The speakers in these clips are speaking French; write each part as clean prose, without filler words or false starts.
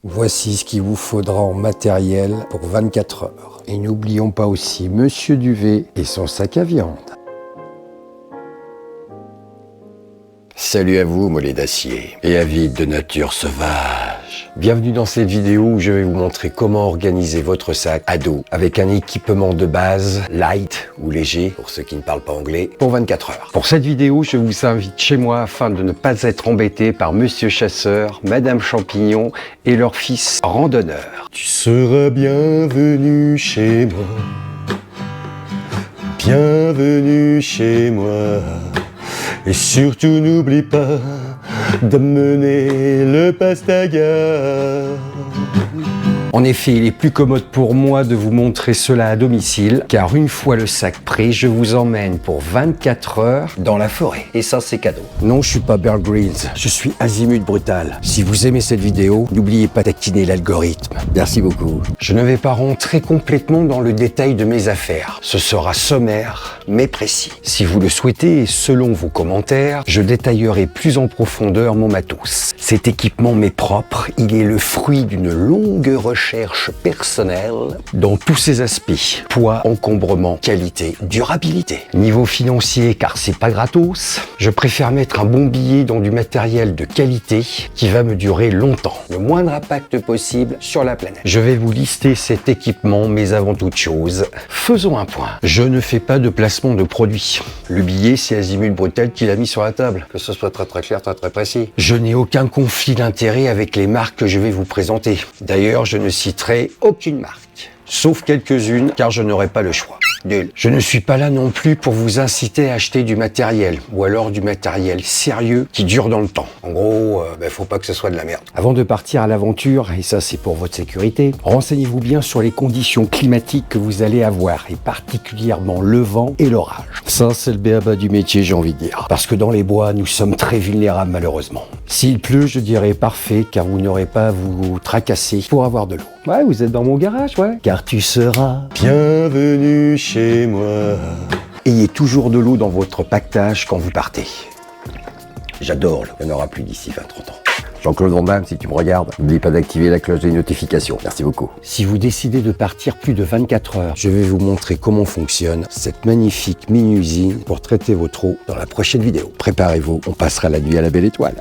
Voici ce qu'il vous faudra en matériel pour 24 heures. Et n'oublions pas aussi Monsieur Duvet et son sac à viande. Salut à vous, mollets d'acier et avides de nature sauvage. Bienvenue dans cette vidéo où je vais vous montrer comment organiser votre sac à dos avec un équipement de base light ou léger, pour ceux qui ne parlent pas anglais, pour 24 heures. Pour cette vidéo, je vous invite chez moi afin de ne pas être embêté par Monsieur Chasseur, Madame Champignon et leur fils randonneur. Tu seras bienvenu chez moi. Bienvenue chez moi. Et surtout n'oublie pas d'amener le pastaga. En effet, il est plus commode pour moi de vous montrer cela à domicile, car une fois le sac prêt, je vous emmène pour 24 heures dans la forêt. Et ça, c'est cadeau. Non, je suis pas Bear Grylls, je suis Azimut Brutal. Si vous aimez cette vidéo, n'oubliez pas d'activer l'algorithme. Merci beaucoup. Je ne vais pas rentrer complètement dans le détail de mes affaires. Ce sera sommaire, mais précis. Si vous le souhaitez, et selon vos commentaires, je détaillerai plus en profondeur mon matos. Cet équipement m'est propre, il est le fruit d'une longue recherche personnelle dans tous ses aspects. Poids, encombrement, qualité, durabilité. Niveau financier, car c'est pas gratos, je préfère mettre un bon billet dans du matériel de qualité qui va me durer longtemps. Le moindre impact possible sur la planète. Je vais vous lister cet équipement, mais avant toute chose, faisons un point. Je ne fais pas de placement de produit. Le billet, c'est Azimut Brutal qui l'a mis sur la table. Que ce soit très clair, très précis. Je n'ai aucun conflit d'intérêt avec les marques que je vais vous présenter. D'ailleurs, je ne citerai aucune marque, sauf quelques-unes, car je n'aurai pas le choix. Nul. Je ne suis pas là non plus pour vous inciter à acheter du matériel, ou alors du matériel sérieux qui dure dans le temps. En gros, faut pas que ce soit de la merde. Avant de partir à l'aventure, et ça c'est pour votre sécurité, renseignez-vous bien sur les conditions climatiques que vous allez avoir, et particulièrement le vent et l'orage. Ça c'est le b.a-ba du métier, j'ai envie de dire. Parce que dans les bois, nous sommes très vulnérables malheureusement. S'il pleut, je dirais parfait, car vous n'aurez pas à vous tracasser pour avoir de l'eau. Ouais, vous êtes dans mon garage, ouais. Car tu seras bienvenu chez moi. Ayez toujours de l'eau dans votre pactage quand vous partez. J'adore l'eau. Il n'y en aura plus d'ici 20-30 ans. Jean-Claude Van Damme, si tu me regardes, n'oublie pas d'activer la cloche des notifications. Merci beaucoup. Si vous décidez de partir plus de 24 heures, je vais vous montrer comment fonctionne cette magnifique mini-usine pour traiter votre eau dans la prochaine vidéo. Préparez-vous, on passera la nuit à la belle étoile.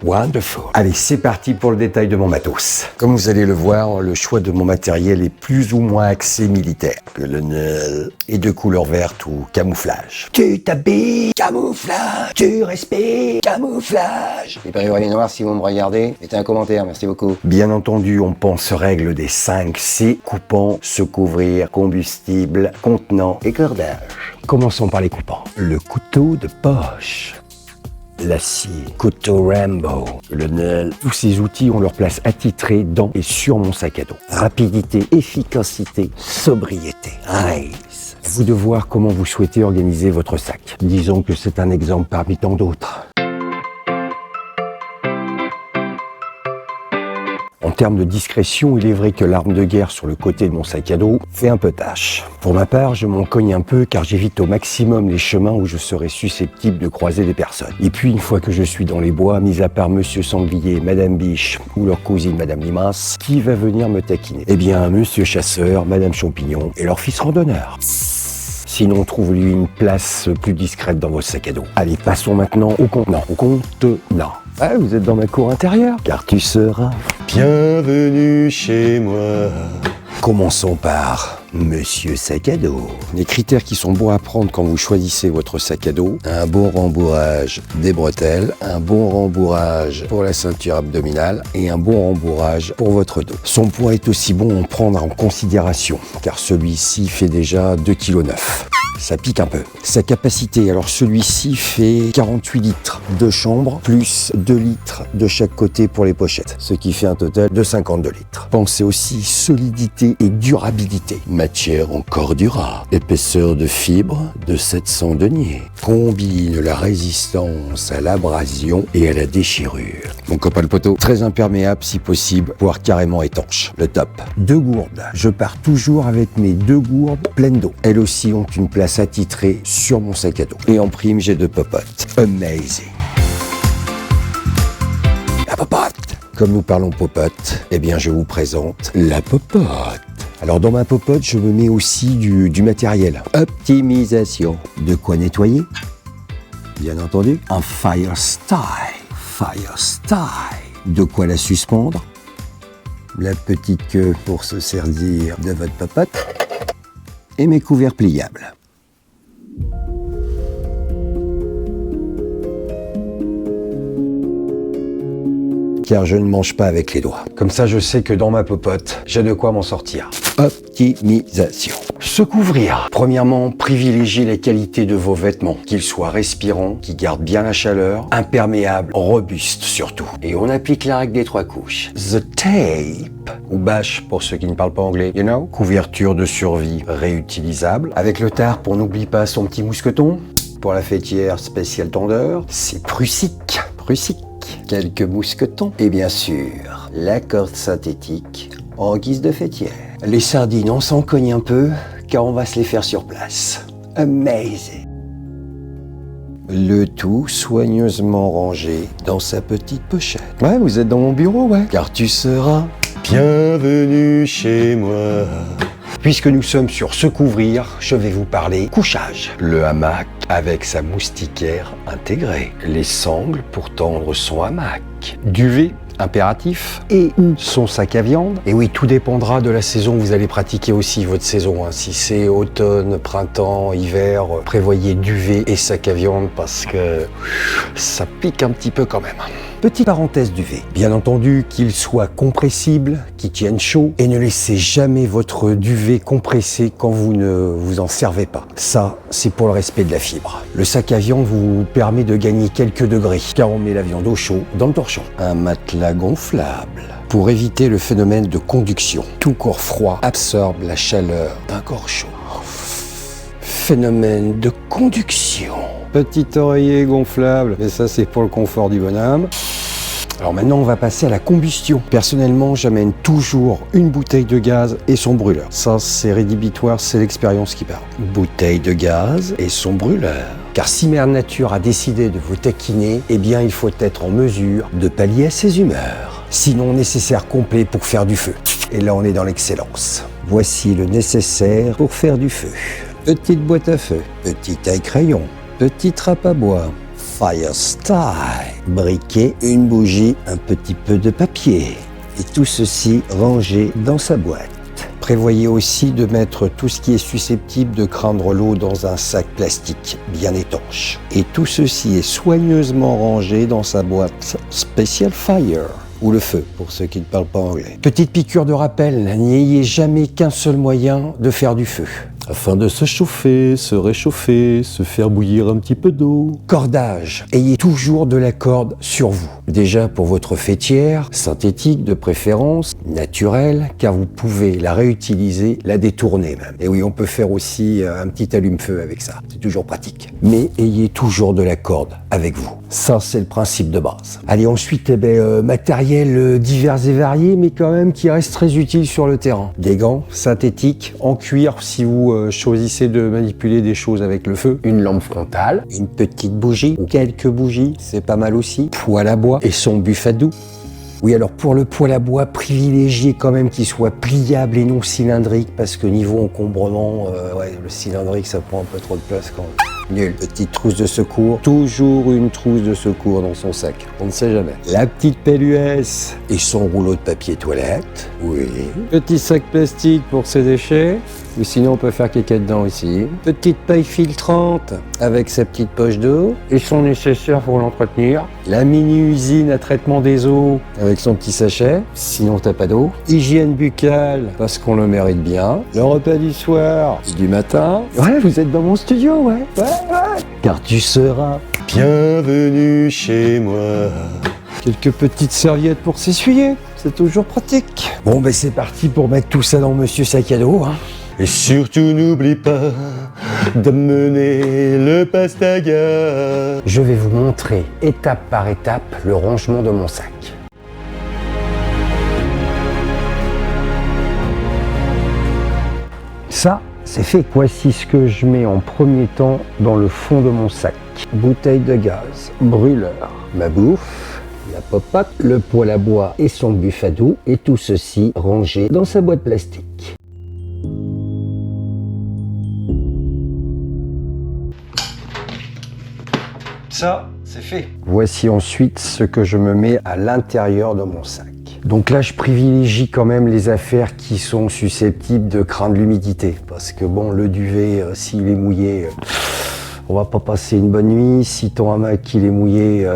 Wonderful. Allez, c'est parti pour le détail de mon matos. Comme vous allez le voir, le choix de mon matériel est plus ou moins axé militaire. Colonel. Et de couleur verte ou camouflage. Tu t'habilles, camouflage. Tu respires, camouflage. Les périodes noirs, si vous me regardez, mettez un commentaire, merci beaucoup. Bien entendu, on pense règle des 5 C, coupant, se couvrir, combustible, contenant et cordage. Commençons par les coupants. Le couteau de poche. L'acier, couteau Rambo, colonel. Tous ces outils ont leur place attitrée dans et sur mon sac à dos. Rapidité, efficacité, sobriété. Nice. À vous de voir comment vous souhaitez organiser votre sac. Disons que c'est un exemple parmi tant d'autres. En termes de discrétion, il est vrai que l'arme de guerre sur le côté de mon sac à dos fait un peu tâche. Pour ma part, je m'en cogne un peu car j'évite au maximum les chemins où je serais susceptible de croiser des personnes. Et puis, une fois que je suis dans les bois, mis à part Monsieur Sanglier, Madame Biche ou leur cousine Madame Limace, qui va venir me taquiner? Eh bien, Monsieur Chasseur, Madame Champignon et leur fils randonneur. Sinon, trouve-lui une place plus discrète dans votre sac à dos. Allez, passons maintenant au contenant. Au contenant. Ah, vous êtes dans ma cour intérieure, car tu seras bienvenu chez moi. Commençons par Monsieur Sac à dos. Les critères qui sont bons à prendre quand vous choisissez votre sac à dos: un bon rembourrage des bretelles, un bon rembourrage pour la ceinture abdominale et un bon rembourrage pour votre dos. Son poids est aussi bon à prendre en considération, car celui-ci fait déjà 2,9 kg. Ça pique un peu. Sa capacité, alors celui-ci fait 48 litres de chambre, plus 2 litres de chaque côté pour les pochettes, ce qui fait un total de 52 litres. Pensez aussi solidité et durabilité. Matière encore durable. Épaisseur de fibre de 700 deniers. Combine la résistance à l'abrasion et à la déchirure. Mon copain le poteau, très imperméable si possible, voire carrément étanche. Le top. 2 gourdes. Je pars toujours avec mes 2 gourdes pleines d'eau. Elles aussi ont une place attitrée sur mon sac à dos. Et en prime, j'ai 2 popotes. Amazing. La popote. Comme nous parlons popote, eh bien je vous présente la popote. Alors dans ma popote, je me mets aussi du matériel. Optimisation. De quoi nettoyer? Bien entendu, un fire style. Fire style. De quoi la suspendre? La petite queue pour se servir de votre popote. Et mes couverts pliables. Car je ne mange pas avec les doigts. Comme ça, je sais que dans ma popote, j'ai de quoi m'en sortir. Optimisation. Se couvrir. Premièrement, privilégiez la qualité de vos vêtements, qu'ils soient respirants, qui gardent bien la chaleur, imperméables, robustes surtout. Et on applique la règle des 3 couches. The tape, ou bâche pour ceux qui ne parlent pas anglais, you know. Couverture de survie réutilisable. Avec le tarp, on n'oublie pas son petit mousqueton. Pour la fêtière spéciale tendeur, c'est prussique. Prussique. Quelques mousquetons et bien sûr la corde synthétique en guise de fêtière. Les sardines, on s'en cogne un peu car on va se les faire sur place. Amazing. Le tout soigneusement rangé dans sa petite pochette. Ouais, vous êtes dans mon bureau, ouais. Car tu seras bienvenue chez moi. Puisque nous sommes sur se couvrir, je vais vous parler couchage. Le hamac avec sa moustiquaire intégrée. Les sangles pour tendre son hamac. Duvet impératif et son sac à viande. Et oui, tout dépendra de la saison. Vous allez pratiquer aussi votre saison. Si c'est automne, printemps, hiver, prévoyez duvet et sac à viande parce que ça pique un petit peu quand même. Petite parenthèse duvet. Bien entendu qu'il soit compressible, qu'il tienne chaud et ne laissez jamais votre duvet compressé quand vous ne vous en servez pas. Ça, c'est pour le respect de la fibre. Le sac à viande vous permet de gagner quelques degrés car on met la viande au chaud dans le torchon. Un matelas gonflable pour éviter le phénomène de conduction. Tout corps froid absorbe la chaleur d'un corps chaud. Phénomène de conduction. Petit oreiller gonflable, mais ça c'est pour le confort du bonhomme. Alors maintenant on va passer à la combustion. Personnellement j'amène toujours une bouteille de gaz et son brûleur. Ça c'est rédhibitoire, c'est l'expérience qui parle. Bouteille de gaz et son brûleur. Car si Mère Nature a décidé de vous taquiner, eh bien il faut être en mesure de pallier à ses humeurs. Sinon nécessaire complet pour faire du feu. Et là on est dans l'excellence. Voici le nécessaire pour faire du feu. Petite boîte à feu, petit taille-crayon, petit trappe à bois, fire style, briquet, une bougie, un petit peu de papier. Et tout ceci rangé dans sa boîte. Prévoyez aussi de mettre tout ce qui est susceptible de craindre l'eau dans un sac plastique bien étanche. Et tout ceci est soigneusement rangé dans sa boîte Special Fire, ou le feu pour ceux qui ne parlent pas anglais. Petite piqûre de rappel, n'ayez jamais qu'un seul moyen de faire du feu. Afin de se chauffer, se réchauffer, se faire bouillir un petit peu d'eau. Cordage. Ayez toujours de la corde sur vous. Déjà pour votre fêtière, synthétique de préférence, naturelle, car vous pouvez la réutiliser, la détourner même. Et oui, on peut faire aussi un petit allume-feu avec ça. C'est toujours pratique. Mais ayez toujours de la corde avec vous. Ça, c'est le principe de base. Allez, ensuite, matériel divers et varié, mais quand même qui reste très utile sur le terrain. Des gants synthétiques en cuir si vous choisissez de manipuler des choses avec le feu. Une lampe frontale, une petite bougie ou quelques bougies, c'est pas mal aussi. Poêle à bois et son buffet doux. Oui, alors pour le poêle à bois, privilégiez quand même qu'il soit pliable et non cylindrique parce que niveau encombrement, le cylindrique ça prend un peu trop de place quand même. Nul. Petite trousse de secours. Toujours une trousse de secours dans son sac. On ne sait jamais. La petite pelle US et son rouleau de papier toilette. Oui. Petit sac plastique pour ses déchets. Ou sinon on peut faire caca dedans aussi. Petite paille filtrante avec sa petite poche d'eau et son nécessaire pour l'entretenir. La mini-usine à traitement des eaux avec son petit sachet. Sinon t'as pas d'eau. Hygiène buccale parce qu'on le mérite bien. Le repas du soir et du matin. Ouais, vous êtes dans mon studio, ouais. Car tu seras bienvenue chez moi. Quelques petites serviettes pour s'essuyer, c'est toujours pratique. Bon, c'est parti pour mettre tout ça dans Monsieur Sac à dos. Et surtout n'oublie pas d'amener le pastaga. Je vais vous montrer étape par étape le rangement de mon sac. Ça, c'est fait. Voici ce que je mets en premier temps dans le fond de mon sac. Bouteille de gaz, brûleur, ma bouffe, la popote, le poêle à bois et son buffadou, et tout ceci rangé dans sa boîte plastique. Ça, c'est fait. Voici ensuite ce que je me mets à l'intérieur de mon sac. Donc là, je privilégie quand même les affaires qui sont susceptibles de craindre l'humidité. Parce que bon, le duvet, s'il est mouillé, on va pas passer une bonne nuit. Si ton hamac il est mouillé,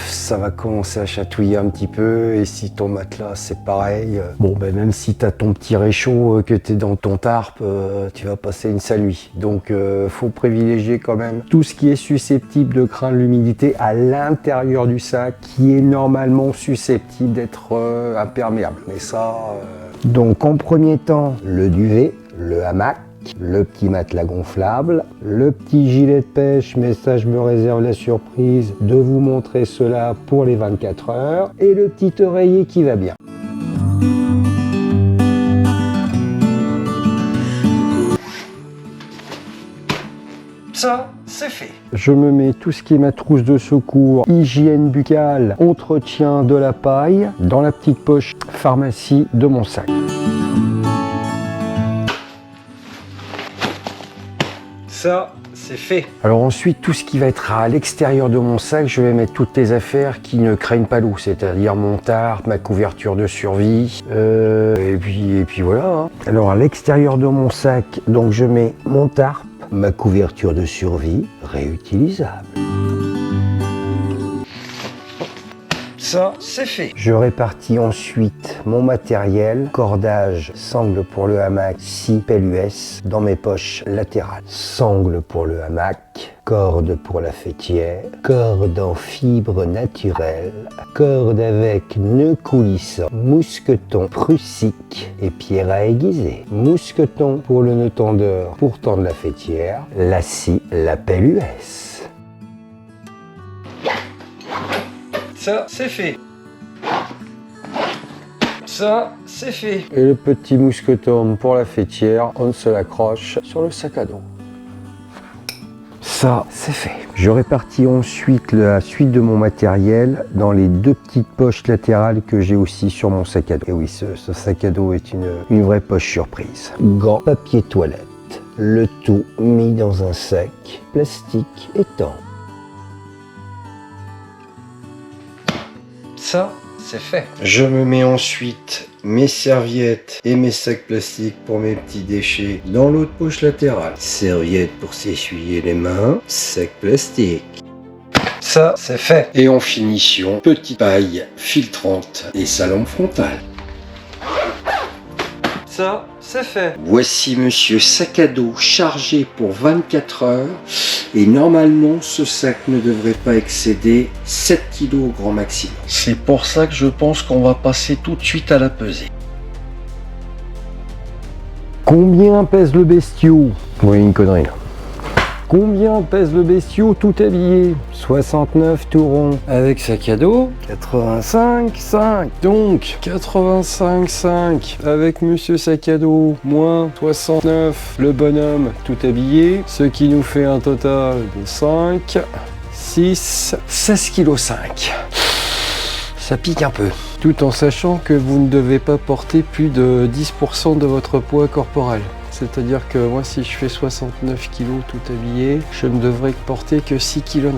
ça va commencer à chatouiller un petit peu. Et si ton matelas, c'est pareil. Bon, ben même si tu as ton petit réchaud que tu es dans ton tarp, tu vas passer une sale nuit. Donc, faut privilégier quand même tout ce qui est susceptible de craindre l'humidité à l'intérieur du sac, qui est normalement susceptible d'être imperméable. Mais ça... Donc, en premier temps, le duvet, le hamac, le petit matelas gonflable, le petit gilet de pêche, mais ça je me réserve la surprise de vous montrer cela pour les 24 heures, et le petit oreiller qui va bien. Ça, c'est fait. Je me mets tout ce qui est ma trousse de secours, hygiène buccale, entretien de la paille, dans la petite poche pharmacie de mon sac. Ça, c'est fait. Alors ensuite, tout ce qui va être à l'extérieur de mon sac, je vais mettre toutes les affaires qui ne craignent pas l'eau, c'est-à-dire mon tarp, ma couverture de survie, et puis voilà. Hein. Alors à l'extérieur de mon sac, donc je mets mon tarp, ma couverture de survie réutilisable. Ça, c'est fait. Je répartis ensuite mon matériel, cordage, sangle pour le hamac, scie, pelle US, dans mes poches latérales. Sangle pour le hamac, corde pour la fêtière, corde en fibre naturelle, corde avec nœud coulissant, mousqueton prussique et pierre à aiguiser. Mousqueton pour le nœud tendeur pour tendre la fêtière, la scie, la pelle US. Ça, c'est fait. Ça, c'est fait. Et le petit mousqueton pour la fêtière, on se l'accroche sur le sac à dos. Ça, c'est fait. Je répartis ensuite la suite de mon matériel dans les deux petites poches latérales que j'ai aussi sur mon sac à dos. Et oui, ce sac à dos est une vraie poche surprise. Gants, papier toilette, le tout mis dans un sac plastique étanche. Ça, c'est fait. Je me mets ensuite mes serviettes et mes sacs plastiques pour mes petits déchets dans l'autre poche latérale. Serviettes pour s'essuyer les mains, sac plastique. Ça, c'est fait. Et en finition, petite paille filtrante et sa lampe frontale. Ça, c'est fait. Voici monsieur sac à dos chargé pour 24 heures. Et normalement, ce sac ne devrait pas excéder 7 kg au grand maximum. C'est pour ça que je pense qu'on va passer tout de suite à la pesée. Combien pèse le bestiau? Oui, une connerie là. Combien pèse le bestiau tout habillé? 69 tout rond. Avec sac à dos, 85,5. Donc, 85,5 avec monsieur sac à dos, moins 69, le bonhomme tout habillé. Ce qui nous fait un total de 5, 6, 16,5 kg. Ça pique un peu. Tout en sachant que vous ne devez pas porter plus de 10% de votre poids corporel. C'est-à-dire que moi, si je fais 69 kg tout habillé, je ne devrais porter que 6,9 kg.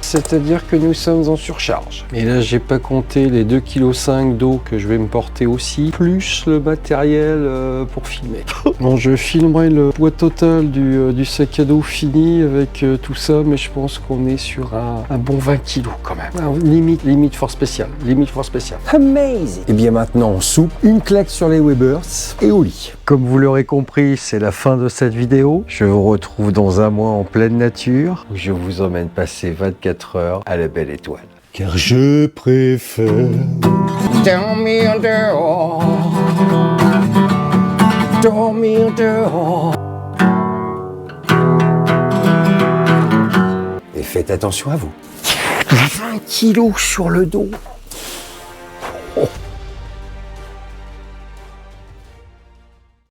C'est-à-dire que nous sommes en surcharge. Et là, j'ai pas compté les 2,5 kg d'eau que je vais me porter aussi, plus le matériel pour filmer. Bon, je filmerai le poids total du sac à dos fini avec tout ça, mais je pense qu'on est sur un bon 20 kg quand même. Alors, limite force spéciale. Limite force spéciale. Amazing! Et bien maintenant, on soupe, une claque sur les Weber's et au lit. Comme vous l'aurez compris, c'est la fin de cette vidéo. Je vous retrouve dans un mois en pleine nature. Je vous emmène passer 24 heures à la belle étoile. Car je préfère dormir dehors. Dormir dehors. Et faites attention à vous. 20 kilos sur le dos.